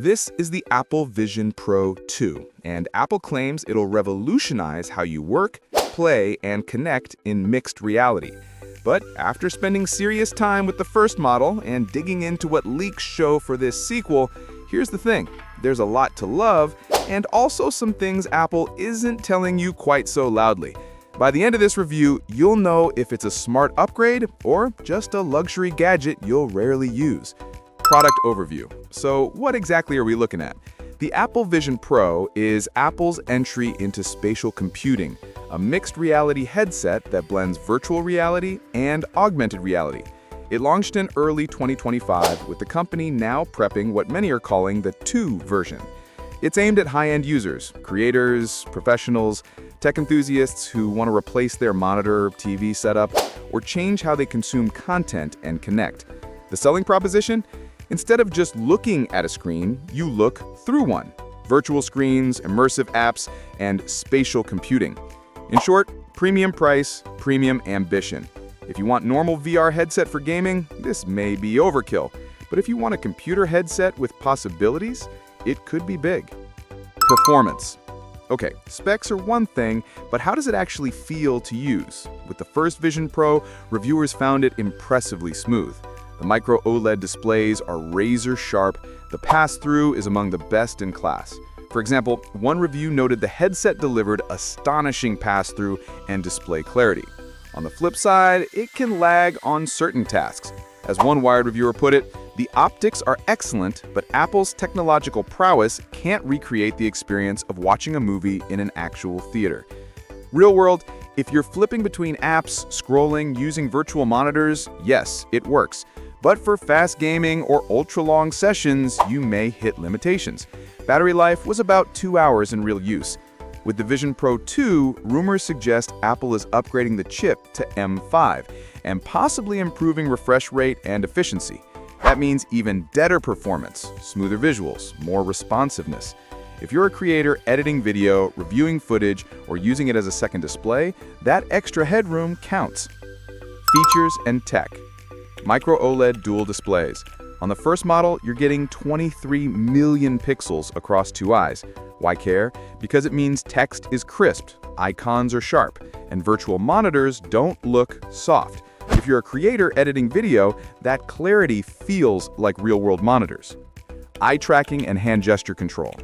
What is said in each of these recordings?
This is the Apple Vision Pro 2, and Apple claims it'll revolutionize how you work, play, and connect in mixed reality. But after spending serious time with the first model and digging into what leaks show for this sequel, here's the thing. There's a lot to love, and also some things Apple isn't telling you quite so loudly. By the end of this review, you'll know if it's a smart upgrade or just a luxury gadget you'll rarely use. Product overview. So what exactly are we looking at? The Apple Vision Pro is Apple's entry into spatial computing, a mixed reality headset that blends virtual reality and augmented reality. It launched in early 2025, with the company now prepping what many are calling the 2 version. It's aimed at high-end users, creators, professionals, tech enthusiasts who want to replace their monitor, TV setup, or change how they consume content and connect. The selling proposition? Instead of just looking at a screen, you look through one. Virtual screens, immersive apps, and spatial computing. In short, premium price, premium ambition. If you want normal VR headset for gaming, this may be overkill. But if you want a computer headset with possibilities, it could be big. Performance. Okay, specs are one thing, but how does it actually feel to use? With the first Vision Pro, reviewers found it impressively smooth. The Micro-OLED displays are razor sharp. The pass-through is among the best in class. For example, one review noted the headset delivered astonishing pass-through and display clarity. On the flip side, it can lag on certain tasks. As one Wired reviewer put it, the optics are excellent, but Apple's technological prowess can't recreate the experience of watching a movie in an actual theater. Real world, if you're flipping between apps, scrolling, using virtual monitors, yes, it works. But for fast gaming or ultra-long sessions, you may hit limitations. Battery life was about 2 hours in real use. With the Vision Pro 2, rumors suggest Apple is upgrading the chip to M5 and possibly improving refresh rate and efficiency. That means even better performance, smoother visuals, more responsiveness. If you're a creator editing video, reviewing footage, or using it as a second display, that extra headroom counts. Features and tech. Micro-OLED dual displays. On the first model, you're getting 23 million pixels across 2 eyes. Why care? Because it means text is crisp, icons are sharp, and virtual monitors don't look soft. If you're a creator editing video, that clarity feels like real-world monitors. Eye tracking and hand gesture control.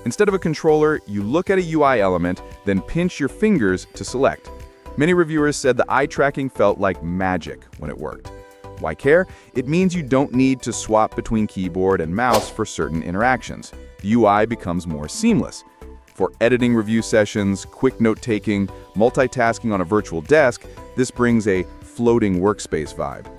Instead of a controller, you look at a UI element, then pinch your fingers to select. Many reviewers said the eye tracking felt like magic when it worked. Why care? It means you don't need to swap between keyboard and mouse for certain interactions. The UI becomes more seamless. For editing review sessions, quick note-taking, multitasking on a virtual desk, this brings a floating workspace vibe.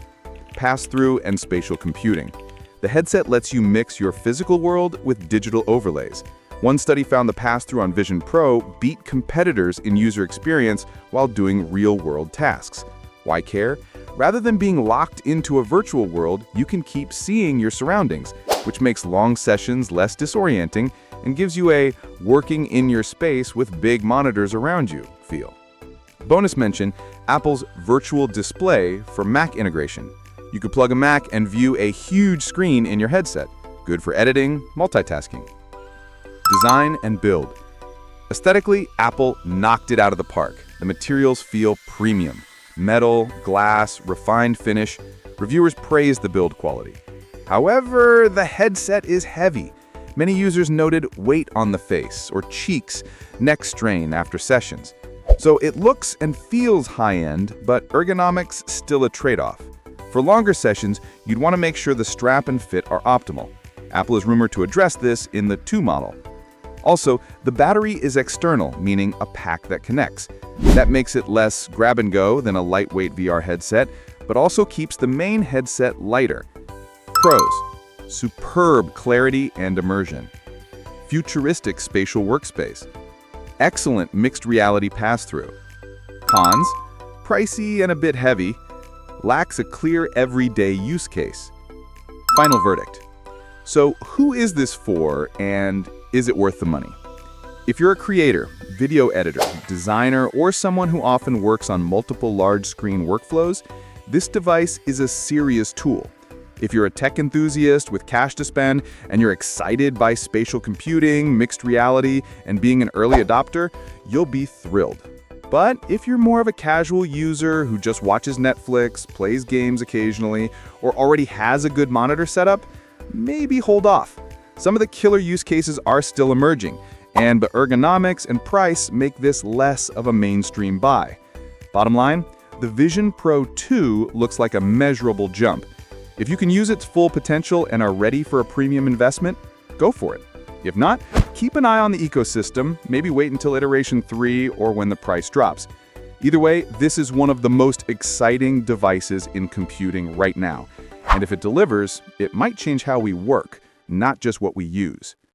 Pass-through and spatial computing. The headset lets you mix your physical world with digital overlays. One study found the pass-through on Vision Pro beat competitors in user experience while doing real-world tasks. Why care? Rather than being locked into a virtual world, you can keep seeing your surroundings, which makes long sessions less disorienting and gives you a working in your space with big monitors around you feel. Bonus mention, Apple's virtual display for Mac integration. You could plug a Mac and view a huge screen in your headset. Good for editing, multitasking. Design and build. Aesthetically, Apple knocked it out of the park. The materials feel premium. Metal, glass, refined finish. Reviewers praise the build quality. However, the headset is heavy. Many users noted weight on the face or cheeks, neck strain after sessions. So it looks and feels high-end, but ergonomics still a trade-off. For longer sessions, you'd want to make sure the strap and fit are optimal. Apple is rumored to address this in the 2 model. Also, the battery is external, meaning a pack that connects. That makes it less grab-and-go than a lightweight VR headset, but also keeps the main headset lighter. Pros: superb clarity and immersion. Futuristic spatial workspace. Excellent mixed reality pass-through. Cons: pricey and a bit heavy. Lacks a clear everyday use case. Final verdict. So who is this for, and is it worth the money? If you're a creator, video editor, designer, or someone who often works on multiple large-screen workflows, this device is a serious tool. If you're a tech enthusiast with cash to spend and you're excited by spatial computing, mixed reality, and being an early adopter, you'll be thrilled. But if you're more of a casual user who just watches Netflix, plays games occasionally, or already has a good monitor setup, maybe hold off. Some of the killer use cases are still emerging, and the ergonomics and price make this less of a mainstream buy. Bottom line, the Vision Pro 2 looks like a measurable jump. If you can use its full potential and are ready for a premium investment, go for it. If not, keep an eye on the ecosystem, maybe wait until iteration 3 or when the price drops. Either way, this is one of the most exciting devices in computing right now. And if it delivers, it might change how we work, not just what we use.